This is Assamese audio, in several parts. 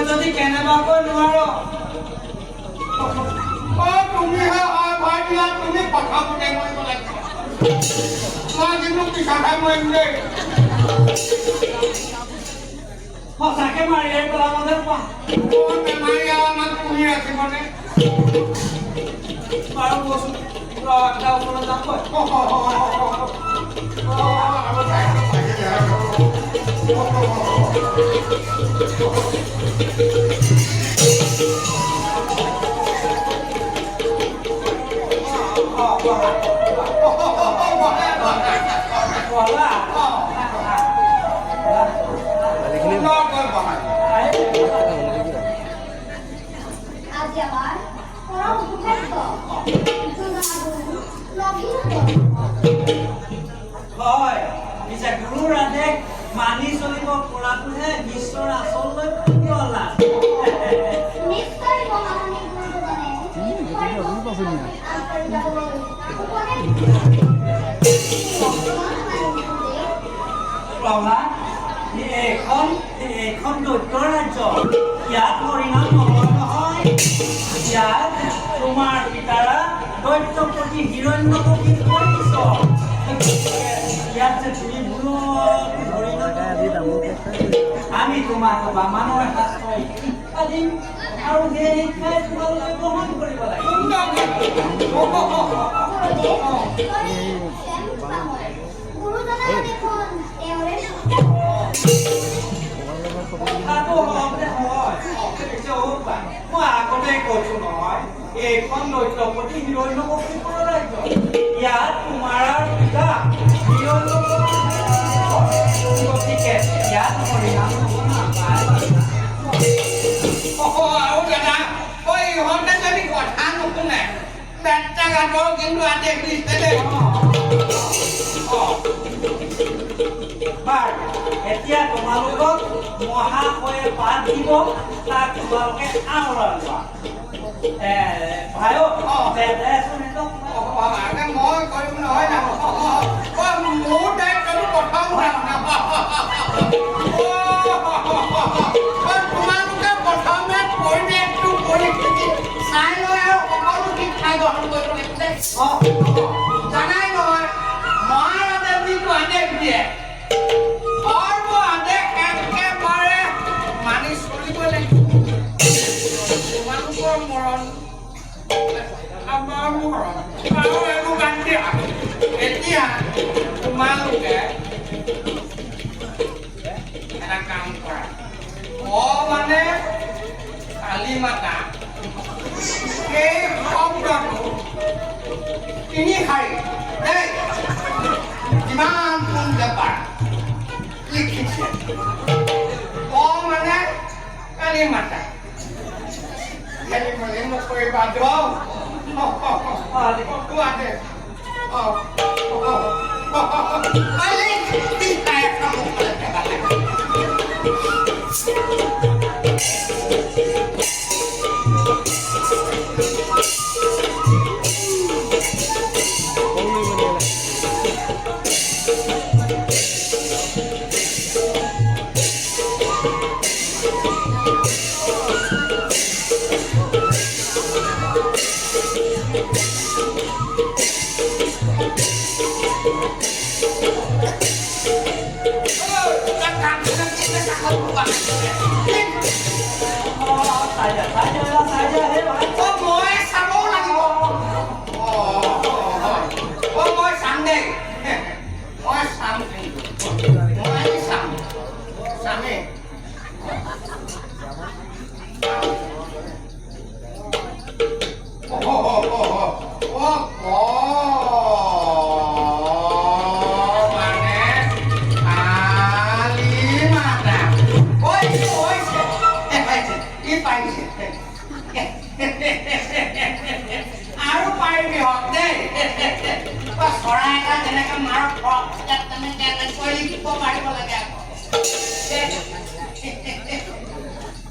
যদি কেনেবাকৈ নোৱাৰো তুমি ভাই দিয়া তুমি কথা বুজাই মৰিব লাগিব মই কিন্তু পিছা খাই মৰিম দেই সঁচাকে মাৰিলে পেলাবলে পোৱা বেমাৰী আমাক পুহি ৰাখিবনে বাৰু বস্তু এটা ওপৰত যাম হয় পিছে গুৰুৰ আদেশ মানি চলিব পৰাটোহে বিশ্বৰ আচল লক্ষ্য এইখন দৈত্য ৰাজ্য ইয়াত হৰিনাম নহয় নহয় ইয়াত তোমাৰ পিতাৰা দৈত্যপতি হিৰণ্যকশিপ কৰিছ ইয়াত যে তুমি আমি তোমাক বামানৰ শাস্ত্ৰৰ শিক্ষা দিম আৰু সেই শিক্ষাই তোমালোকে গ্ৰহণ কৰিব লাগিব মই আগতে কৈছো নহয় এইখন দৈত্যপতি হিৰণ্যকশিপুৰ ৰাজ্য ইয়াত তোমাৰ পিতা গতিকে ইয়াত হৰিনাম আৰু দাদা ইহঁতে যদি কথা নুশুনে পেটা গাঁতৰ কিন্তু আদেশ দিছে দেই এতিয়া তোমালোকক মহাশয়ে পাঠ দিব তাক তোমালোকে আওৰাই লোৱা ভাই মই কৰিম নহয় না মোৰ দায়িত্বটো প্ৰথম তোমালোকে প্ৰথমে পৰিৱেশটো পৰিস্থিতি চাই লৈ আৰু সকলো শিক্ষা গ্ৰহণ কৰিব লাগিব জানাই নহয় মহাৰাজে যিটো আদেশ দিয়ে আদেশ একেবাৰে মানি চলিব লাগিব তোমালোকৰ মৰণ আমাৰ মৰণ আৰু একো বাদ দিয়া এতিয়া তোমালোকে এটা কাম কৰা মানে কালী মাতা এই শব্দটো তিনি শাৰী দেই যিমান কোন বেপাৰ লিখিছে মানে কালী মাতা খেলি মেলি নকৰিবা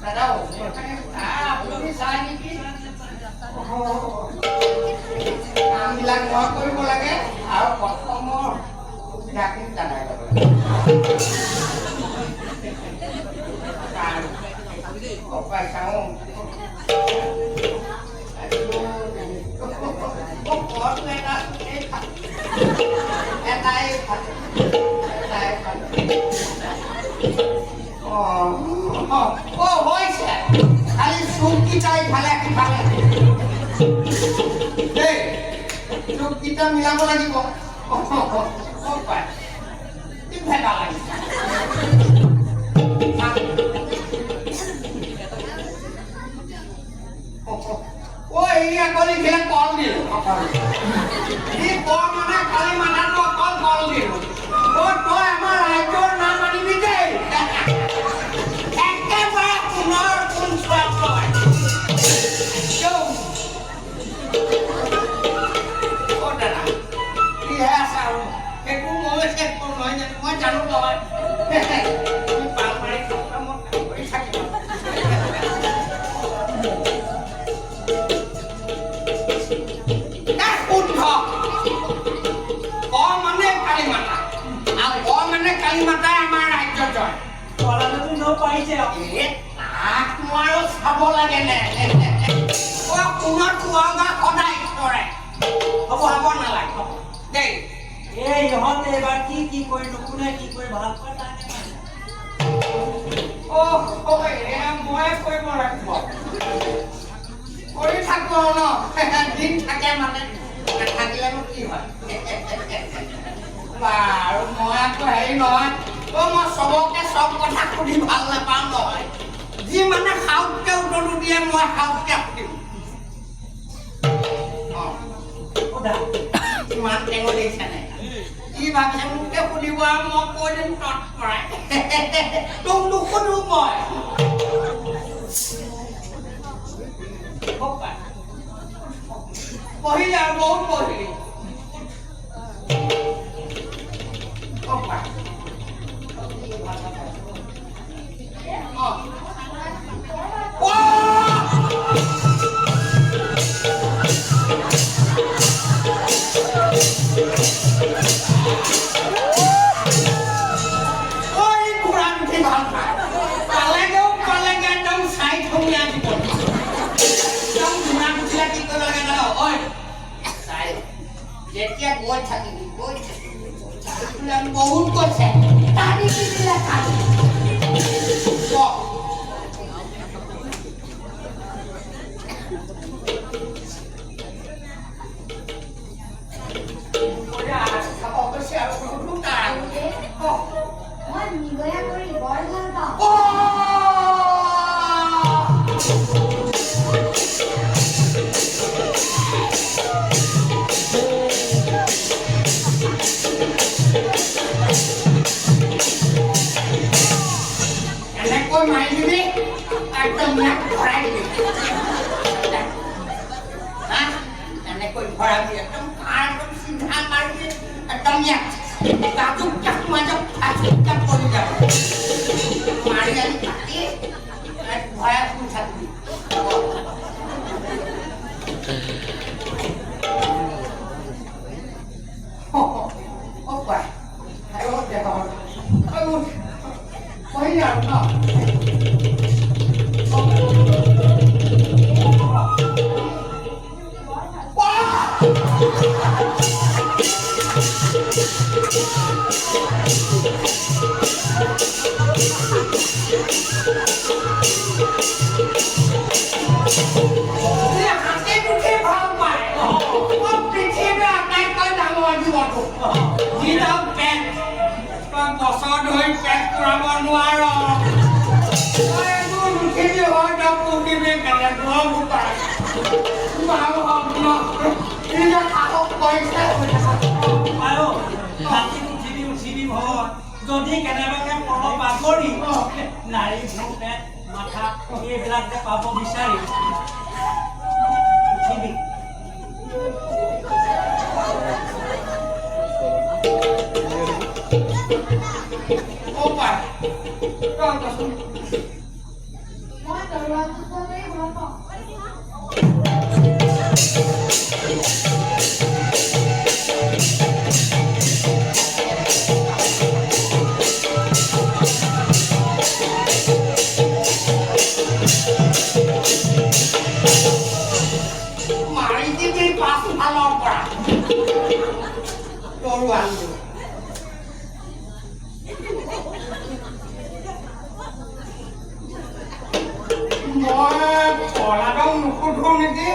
দাদা আপুনি চাই নেকি কামবিলাক মই কৰিব লাগে আৰু প্ৰথমৰ সুবিধাখিনি দাদাই ল'ব লাগে চাওঁ এটাই হৈছে খালি চুপকেইটাই ইফালে সিফালে দেই চুপকেইটা মিলাব লাগিব কি ভেটা লাগিছে এই আগলি খেলে কল দিলো ই কল মানে খালি মাথাটো অকল কল দিলো তই আমাৰ ৰাজ্যৰ নাম আনিবি দেই একেবাৰে পুনৰ কোন চোৱা তই দাদা কিহে আছে আৰু সেইটো মই চেক কৰোঁ নহয় জানো মই জানো তই পাল মাৰি কৰি থাকিব কালিমাতাই আমাৰ ৰাজ্যত জয় কলাটো ন পাইছে তাক নোৱাৰো চাব লাগে নে কোনত খোৱা সদায় কৰে হ'ব হ'ব নালাগে দেই এই ইহঁতে এবাৰ কি কৰিলো কোনে কি কৰি ভাল পায় তাকে মই কৰিব লাগিব কৰি থাকো ন দিন থাকে মানে থাকিলেনো কি হয় আৰু মই আকৌ হেৰি নহয় মই চবকে চব কথা সুধি ভাল নাপাওঁ নহয় যি মানে সাউতকে উত্তৰটো দিয়ে মই সাউতকে সুধিম ইমান টেঙৰ দিছে নাই কি ভাবিছে মোকে সুধিব আৰু মই কৈ দিম তত কৰাই তোক নুসুধো মই পঢ়িলে আৰু বহুত পঢ়িলি যেতিয়া গৈ থাকিবি বহুত কৈছে টানি দিলে খালি যদি কেনেবাকে পঢ় বাগৰি নাৰী ভূপে মাথা এইবিলাক যে পাব বিচাৰি মই মই পলাদক নুসুধো নেকি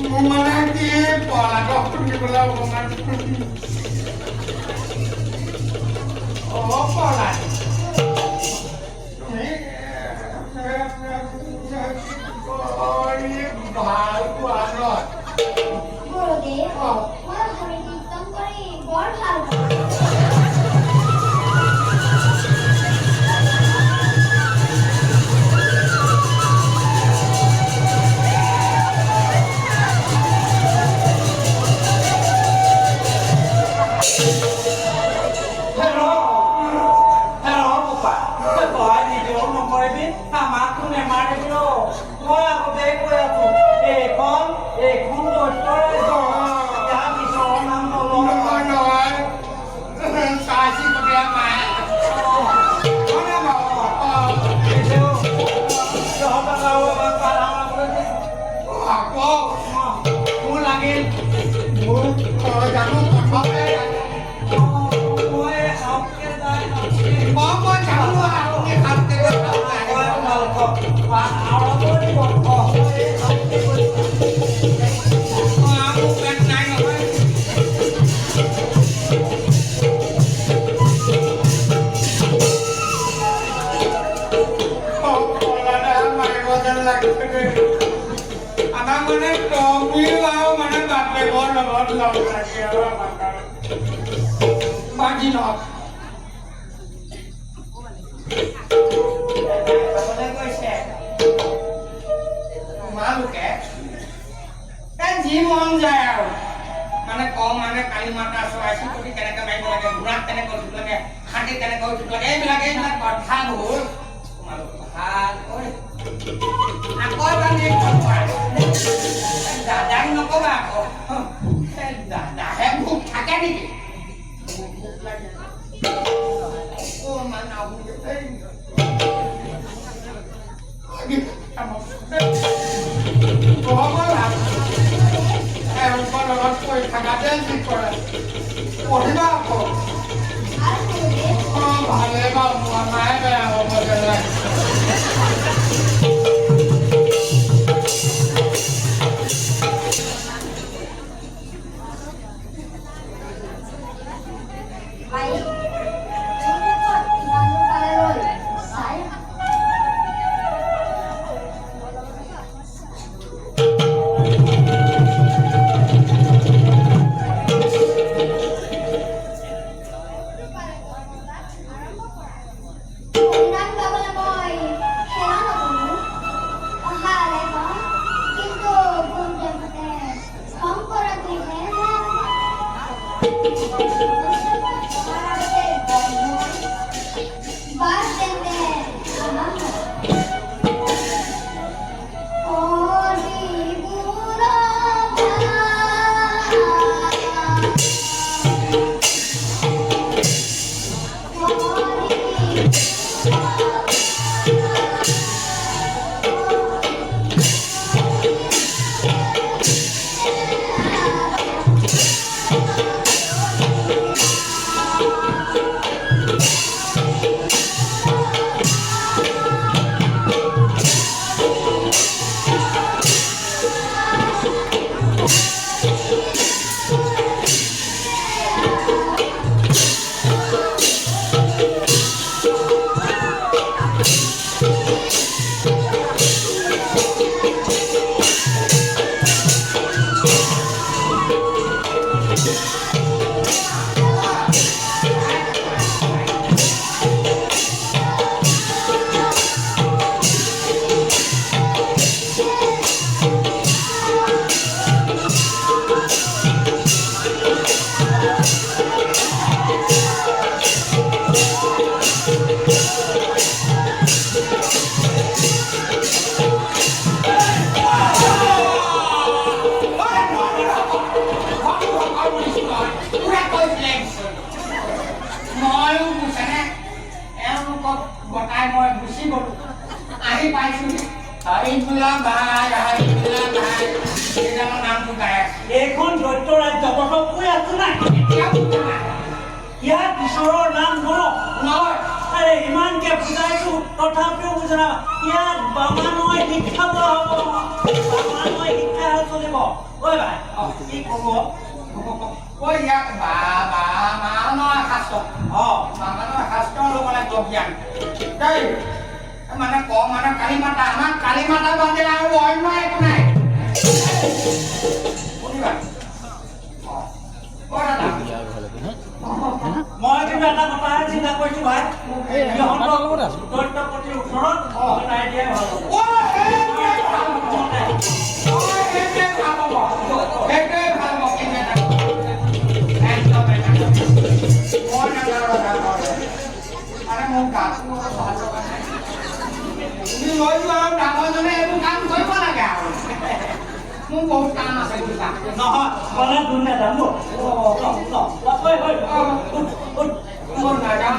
মোৰ মানে কি পলাদক সুধিবলৈ অকণমান পলাদ তুমি ভাল পোৱা নহয় গুৰুদেৱ মই হৰি কীৰ্তন কৰি বৰ ভাল পাওঁ তোমালোকে যি মন যায় আৰু মানে কম মানে কালি মাতা চৰাই চিৰিকটি কেনেকে মাৰিব লাগে ঘোঁৰাক কেনেকৈ উঠিব লাগে হাতী কেনেকৈ উঠিব লাগে এইবিলাক কথাবোৰ তোমালোক ভালকৈ আকৌ দাদাক নকবা আকৌ দাদাহে ভোক থাকে নেকি ভোক লাগে পঢ়িবা আকৌ ভালে বাৰু মোৰ মায়ে বেয়া হ'ব এখন দৈত্য ৰাজ্য বৰ্তমান কৈ আছো নাই ইয়াত ঈশ্বৰৰ নাম নলওঁ নহয় আৰে ইমানকে বুজাইছো তথাপিও বুজা নাই ইয়াত বামানয় শিক্ষা লোৱা হ'ব বামানয় শিক্ষা চলিব ঐ ভাই কি ক'ব কৈ ইয়াক বামানৰ শাস্ত্ৰ বামানৰ শাস্ত্ৰ ল'ব লাগিব জ্ঞান দেই মানে কওঁ মানে কালী মাতা আমাক কালী মাতা বাদে আৰু অন্য একো নাই শুনিবা মই কিন্তু এটা কথাহে চিন্তা কৰিছো ভাই ইহঁতক দৈত্য প্ৰতিৰ ওচৰত নাই দিয়াই ভাল হ'ব মোৰ বহুত কাম আছে নহয় ক'লে দুই নাযাম মোৰ নাযাম